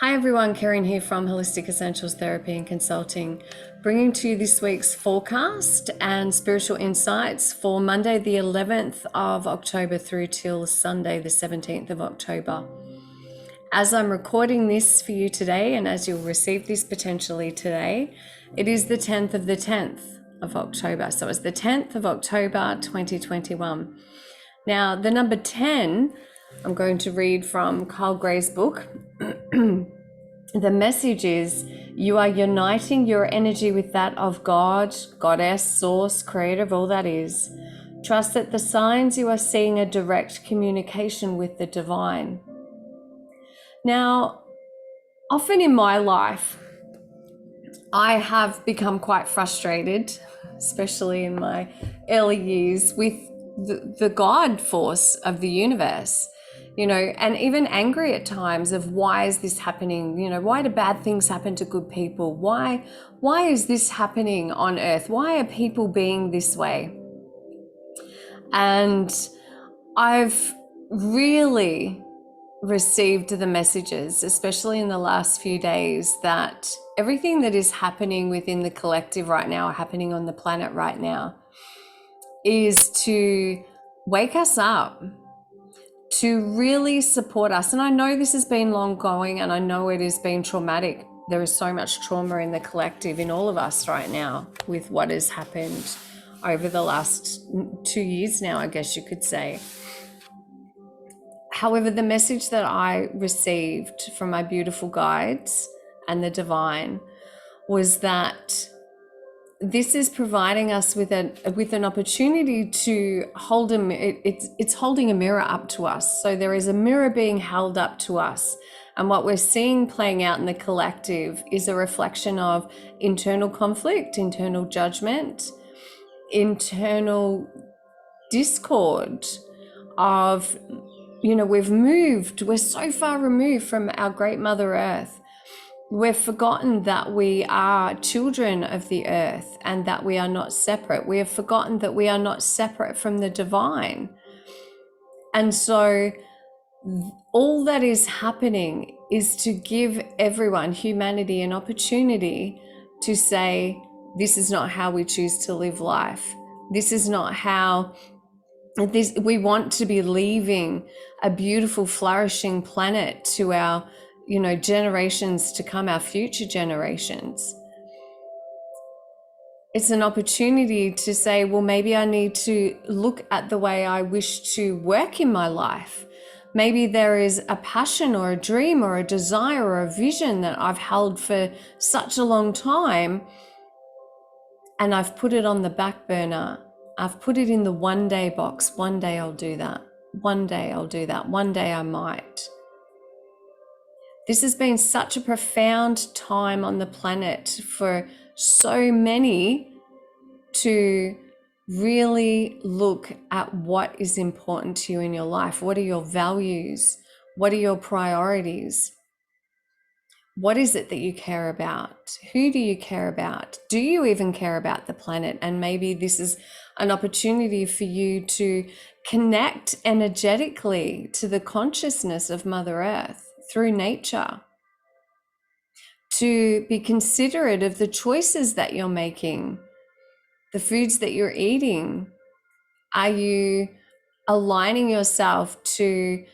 Hi everyone, Karen here from Holistic Essentials Therapy and Consulting, bringing to you this week's forecast and spiritual insights for Monday the 11th of October through till Sunday the 17th of October. As I'm recording this for you today, and as you'll receive this potentially today, it is the 10th of the 10th of October. So it's the 10th of October 2021. Now, the number 10, I'm going to read from Carl Gray's book. The message is you are uniting your energy with that of God, Goddess, Source, Creator of all that is. Trust that the signs you are seeing are direct communication with the divine. Now, often in my life, I have become quite frustrated, especially in my early years, with the God force of the universe. And even angry at times of why is this happening? Why do bad things happen to good people? Why is this happening on earth? Why are people being this way? And I've really received the messages, especially in the last few days, that everything that is happening within the collective right now, happening on the planet right now, is to wake us up, to really support us. And I know this has been long going, and I know it has been traumatic. There is so much trauma in the collective, in all of us right now, with what has happened over the last 2 years now, I guess you could say. However, the message that I received from my beautiful guides and the divine was that this is providing us with an opportunity to hold it's holding a mirror up to us. So there is a mirror being held up to us, and what we're seeing playing out in the collective is a reflection of internal conflict, internal judgment, internal discord of, we're so far removed from our great Mother Earth. We've forgotten that we are children of the earth and that we are not separate. We have forgotten that we are not separate from the divine. And so all that is happening is to give everyone, humanity, an opportunity to say, this is not how we choose to live life. This is not how we want to be leaving a beautiful, flourishing planet to our generations to come, our future generations. It's an opportunity to say, well, maybe I need to look at the way I wish to work in my life. Maybe there is a passion or a dream or a desire or a vision that I've held for such a long time, and I've put it on the back burner. I've put it in the one day box. One day I'll do that. One day I'll do that. One day I might. This has been such a profound time on the planet for so many to really look at what is important to you in your life. What are your values? What are your priorities? What is it that you care about? Who do you care about? Do you even care about the planet? And maybe this is an opportunity for you to connect energetically to the consciousness of Mother Earth through nature, to be considerate of the choices that you're making, the foods that you're eating. Are you aligning yourself to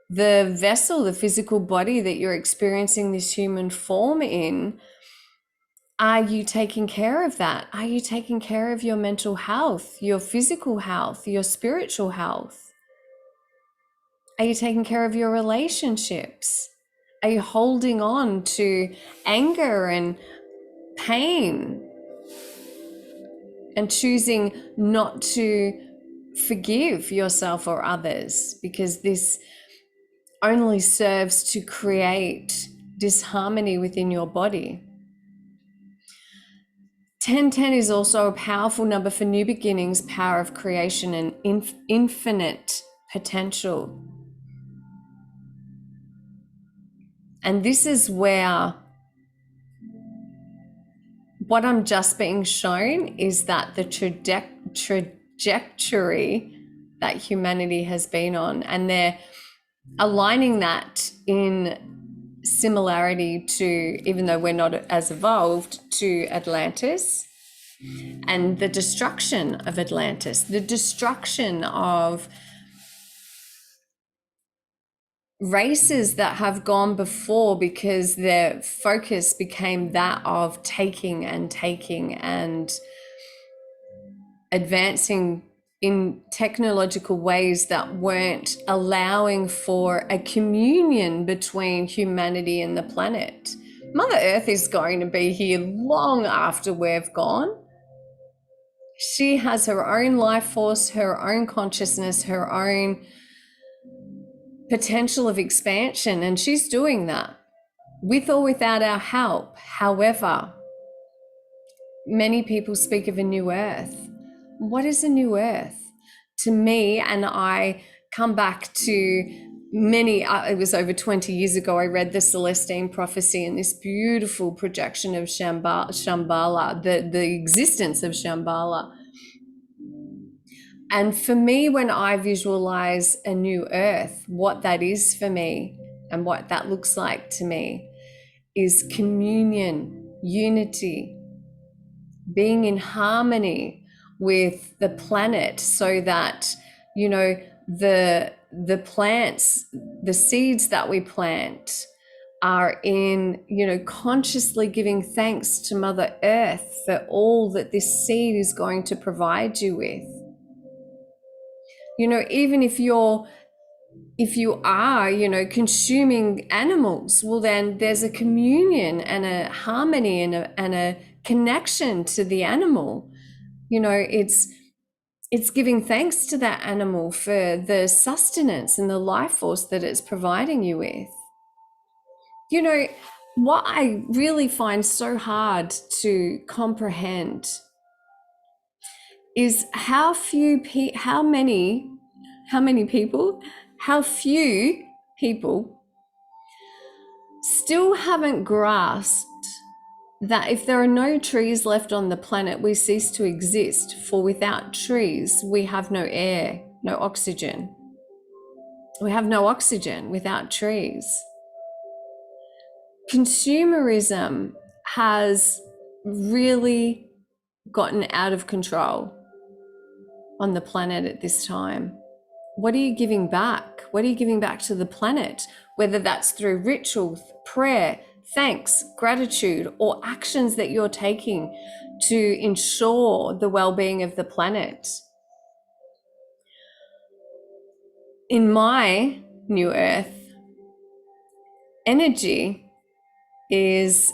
the vessel, the physical body that you're experiencing this human form in? Are you taking care of that? Are you taking care of your mental health, your physical health, your spiritual health? Are you taking care of your relationships? Are you holding on to anger and pain and choosing not to forgive yourself or others, because this only serves to create disharmony within your body? 1010 is also a powerful number for new beginnings, power of creation, and infinite potential. And this is where what I'm just being shown is that the trajectory that humanity has been on, and they're aligning that in similarity to, even though we're not as evolved, to Atlantis and the destruction of Atlantis, the destruction of races that have gone before because their focus became that of taking and advancing in technological ways that weren't allowing for a communion between humanity and the planet. Mother Earth is going to be here long after we've gone. She has her own life force, her own consciousness, her own potential of expansion, and she's doing that with or without our help. However, many people speak of a new earth. What is a new earth? To me, and I come back to many, it was over 20 years ago, I read the Celestine prophecy and this beautiful projection of Shambhala, the existence of Shambhala. And for me, when I visualize a new earth, what that is for me and what that looks like to me is communion, unity, being in harmony with the planet, so that, you know, the plants, the seeds that we plant are in, you know, consciously giving thanks to Mother Earth for all that this seed is going to provide you with. You know, even if you are, you know, consuming animals, well, then there's a communion and a harmony and a connection to the animal. You know, it's giving thanks to that animal for the sustenance and the life force that it's providing you with. You know, what I really find so hard to comprehend is how few people still haven't grasped that if there are no trees left on the planet, we cease to exist. For without trees, we have no air, no oxygen. We have no oxygen without trees. Consumerism has really gotten out of control on the planet at this time. What are you giving back? What are you giving back to the planet? Whether that's through ritual, prayer, thanks, gratitude, or actions that you're taking to ensure the well-being of the planet. In my new earth, energy is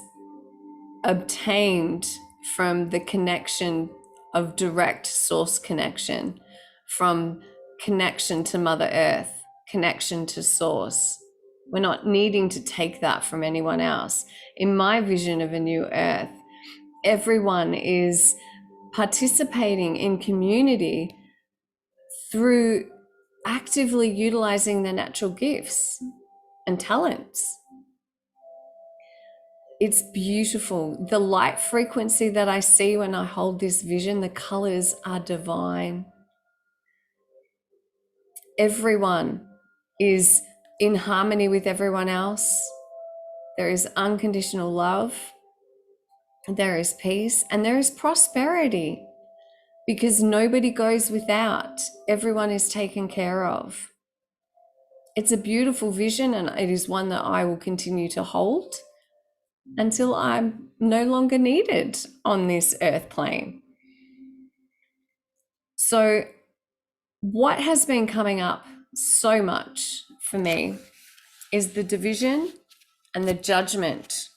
obtained from the connection of direct source connection, from connection to Mother Earth, connection to source. We're not needing to take that from anyone else. In my vision of a new earth, everyone is participating in community through actively utilizing their natural gifts and talents. It's beautiful. The light frequency that I see when I hold this vision, the colors are divine. Everyone is in harmony with everyone else. There is unconditional love. There is peace and there is prosperity, because nobody goes without. Everyone is taken care of. It's a beautiful vision, and it is one that I will continue to hold until I'm no longer needed on this earth plane. So what has been coming up so much for me is the division and the judgment,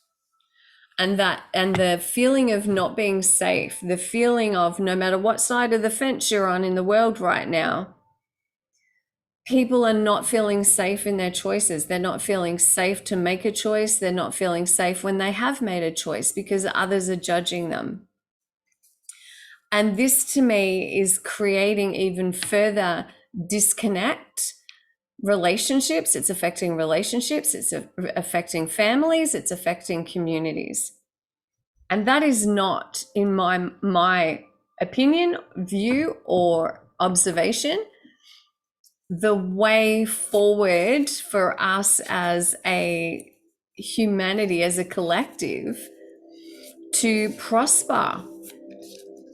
and the feeling of not being safe, the feeling of no matter what side of the fence you're on in the world right now, people are not feeling safe in their choices. They're not feeling safe to make a choice. They're not feeling safe when they have made a choice because others are judging them. And this to me is creating even further disconnect relationships. It's affecting relationships. It's affecting families. It's affecting communities. And that is not, in my opinion, view, or observation, the way forward for us as a humanity as a collective to prosper.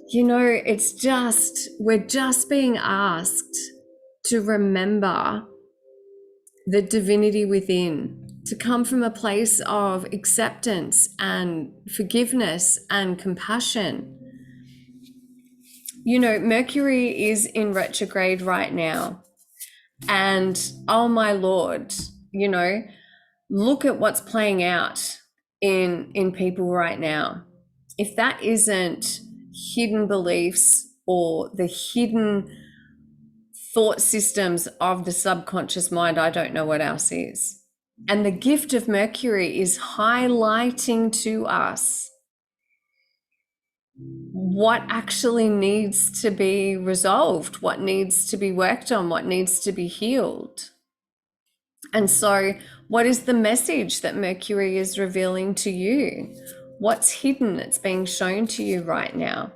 You know, we're just being asked to remember the divinity within, to come from a place of acceptance and forgiveness and compassion. You know, Mercury is in retrograde right now. And oh my Lord, you know, look at what's playing out in people right now. If that isn't hidden beliefs or the hidden thought systems of the subconscious mind, I don't know what else is. And the gift of Mercury is highlighting to us what actually needs to be resolved, what needs to be worked on, what needs to be healed. And so, what is the message that Mercury is revealing to you? What's hidden that's being shown to you right now?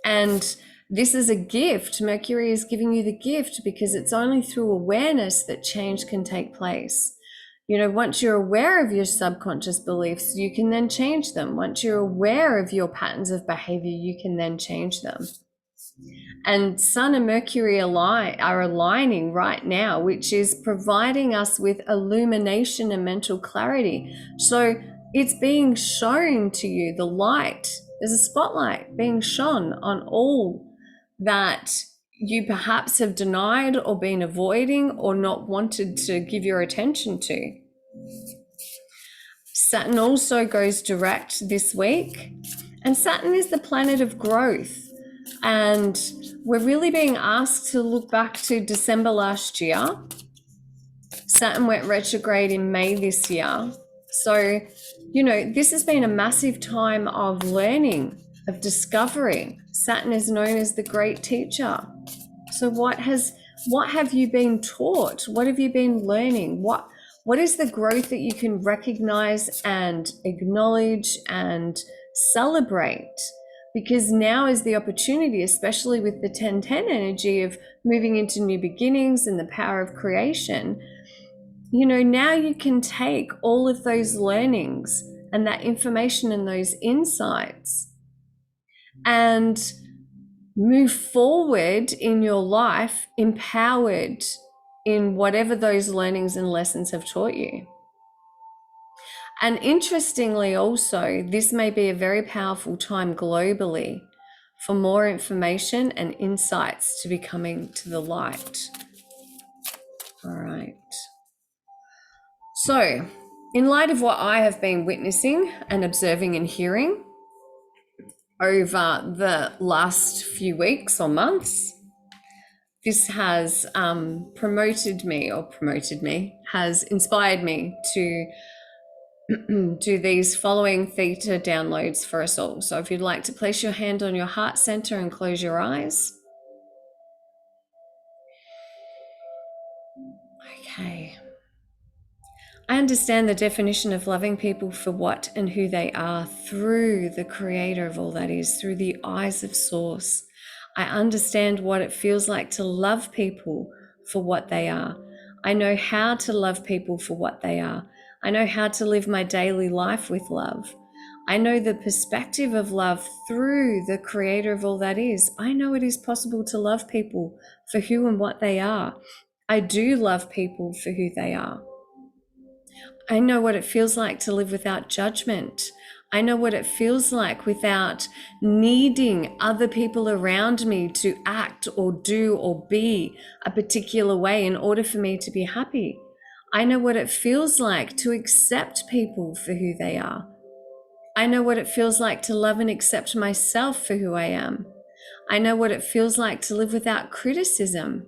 And this is a gift. Mercury is giving you the gift because it's only through awareness that change can take place. You know, once you're aware of your subconscious beliefs, you can then change them. Once you're aware of your patterns of behavior, you can then change them. And Sun and Mercury are aligning right now, which is providing us with illumination and mental clarity. So it's being shown to you, the light, there's a spotlight being shone on all that you perhaps have denied or been avoiding or not wanted to give your attention to. Saturn also goes direct this week, and Saturn is the planet of growth. And we're really being asked to look back to December last year. Saturn went retrograde in May this year. So, you know, this has been a massive time of learning, of discovery. Saturn is known as the great teacher. So what have you been taught? What have you been learning? What is the growth that you can recognize and acknowledge and celebrate? Because now is the opportunity, especially with the 10-10 energy of moving into new beginnings and the power of creation. You know, now you can take all of those learnings and that information and those insights and move forward in your life empowered in whatever those learnings and lessons have taught you. And interestingly also, this may be a very powerful time globally for more information and insights to be coming to the light. All right. So, in light of what I have been witnessing and observing and hearing over the last few weeks or months, this has has inspired me to do these following theta downloads for us all. So if you'd like to place your hand on your heart center and close your eyes. Okay. I understand the definition of loving people for what and who they are through the creator of all that is, through the eyes of source. I understand what it feels like to love people for what they are. I know how to love people for what they are. I know how to live my daily life with love. I know the perspective of love through the creator of all that is. I know it is possible to love people for who and what they are. I do love people for who they are. I know what it feels like to live without judgment. I know what it feels like without needing other people around me to act or do or be a particular way in order for me to be happy. I know what it feels like to accept people for who they are. I know what it feels like to love and accept myself for who I am. I know what it feels like to live without criticism.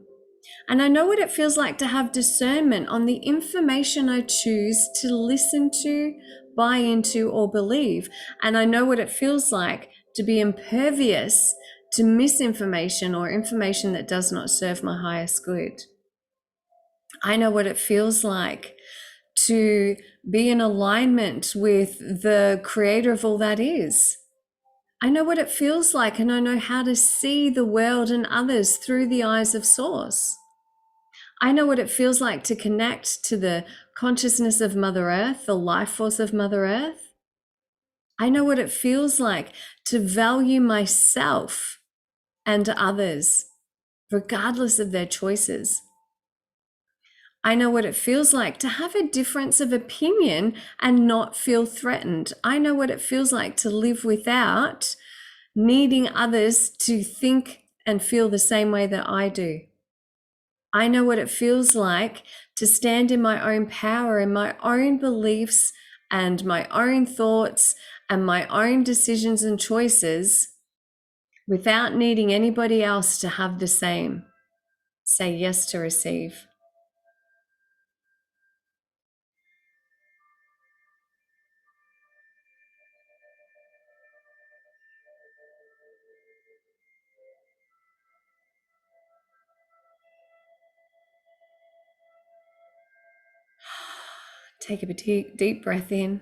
And I know what it feels like to have discernment on the information I choose to listen to, buy into, or believe. And I know what it feels like to be impervious to misinformation or information that does not serve my highest good. I know what it feels like to be in alignment with the creator of all that is. I know what it feels like, and I know how to see the world and others through the eyes of source. I know what it feels like to connect to the consciousness of Mother Earth, the life force of Mother Earth. I know what it feels like to value myself and others, regardless of their choices. I know what it feels like to have a difference of opinion and not feel threatened. I know what it feels like to live without needing others to think and feel the same way that I do. I know what it feels like to stand in my own power, in my own beliefs and my own thoughts and my own decisions and choices without needing anybody else to have the same. Say yes to receive. Take a deep breath in.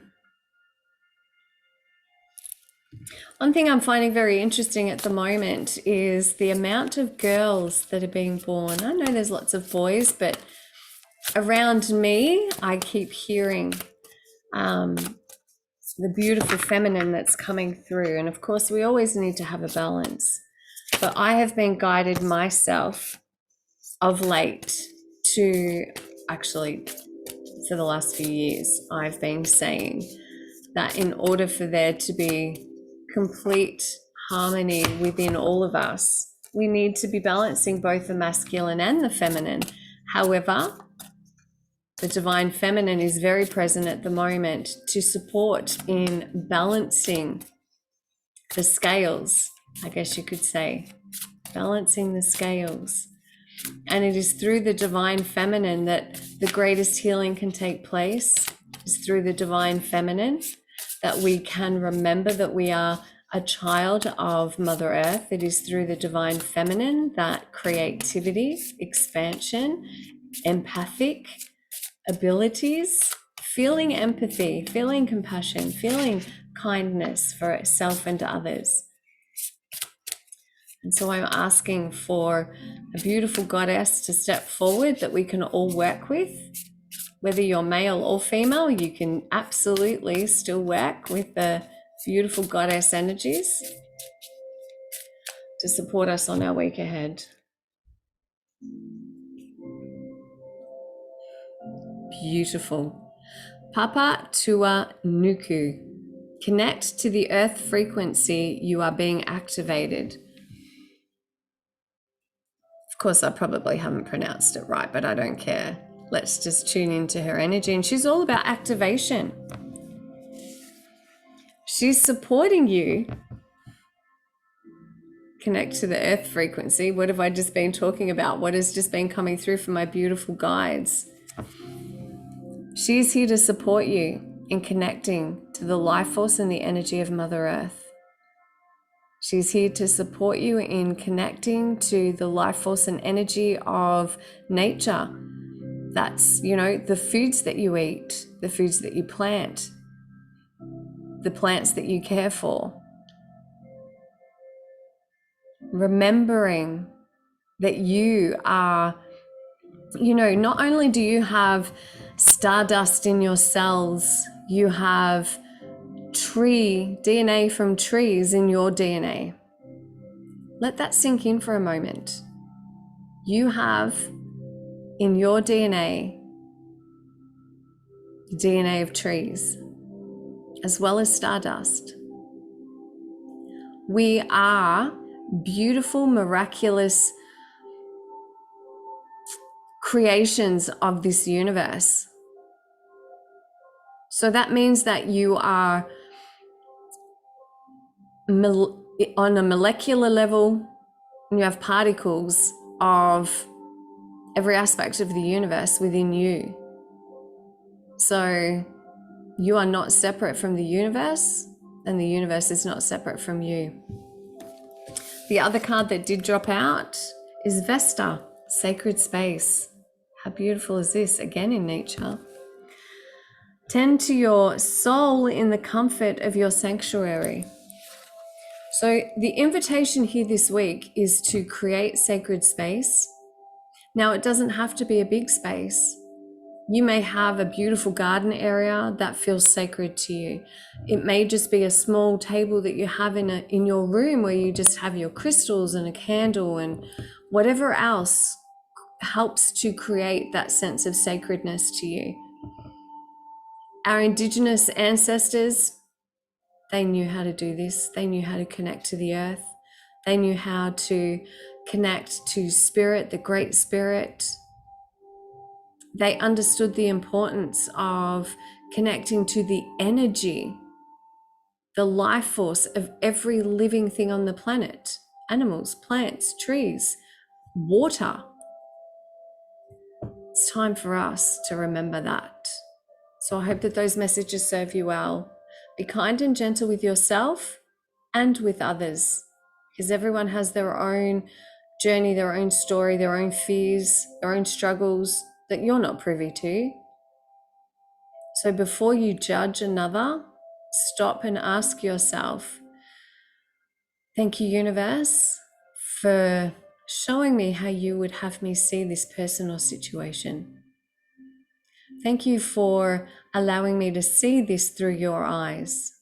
One thing I'm finding very interesting at the moment is the amount of girls that are being born. I know there's lots of boys, but around me, I keep hearing the beautiful feminine that's coming through. And of course, we always need to have a balance. But I have been guided myself of late to actually, for the last few years, I've been saying that in order for there to be complete harmony within all of us, we need to be balancing both the masculine and the feminine. However, the divine feminine is very present at the moment to support in balancing the scales, I guess you could say, balancing the scales. And it is through the divine feminine that the greatest healing can take place. It's through the divine feminine that we can remember that we are a child of Mother Earth. It is through the divine feminine that creativity, expansion, empathic abilities, feeling empathy, feeling compassion, feeling kindness for self and others. And so I'm asking for a beautiful goddess to step forward that we can all work with. Whether you're male or female, you can absolutely still work with the beautiful goddess energies to support us on our week ahead. Beautiful. Papa Tua Nuku. Connect to the earth frequency you are being activated. Of course, I probably haven't pronounced it right, but I don't care. Let's just tune into her energy. And she's all about activation. She's supporting you. Connect to the earth frequency. What have I just been talking about? What has just been coming through from my beautiful guides? She's here to support you in connecting to the life force and the energy of Mother Earth. She's here to support you in connecting to the life force and energy of nature. That's, the foods that you eat, the foods that you plant, the plants that you care for. Remembering that you are, not only do you have stardust in your cells, you have DNA from trees in your DNA. Let that sink in for a moment. You have in your DNA the DNA of trees, as well as stardust. We are beautiful, miraculous creations of this universe. So that means that you are on a molecular level, and you have particles of every aspect of the universe within you. So you are not separate from the universe, and the universe is not separate from you. The other card that did drop out is Vesta, sacred space. How beautiful is this? Again in nature. Tend to your soul in the comfort of your sanctuary. So the invitation here this week is to create sacred space, Now, it doesn't have to be a big space. You may have a beautiful garden area that feels sacred to you. It may just be a small table that you have in your room where you just have your crystals and a candle and whatever else helps to create that sense of sacredness to you. Our Indigenous ancestors, they knew how to do this. They knew how to connect to the earth. They knew how to connect to spirit, the great spirit. They understood the importance of connecting to the energy, the life force of every living thing on the planet, animals, plants, trees, water. It's time for us to remember that. So I hope that those messages serve you well. Be kind and gentle with yourself and with others, because everyone has their own journey, their own story, their own fears, their own struggles that you're not privy to. So before you judge another, stop and ask yourself, thank you, universe, for showing me how you would have me see this person or situation. Thank you for allowing me to see this through your eyes.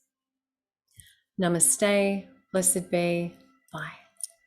Namaste, blessed be, bye.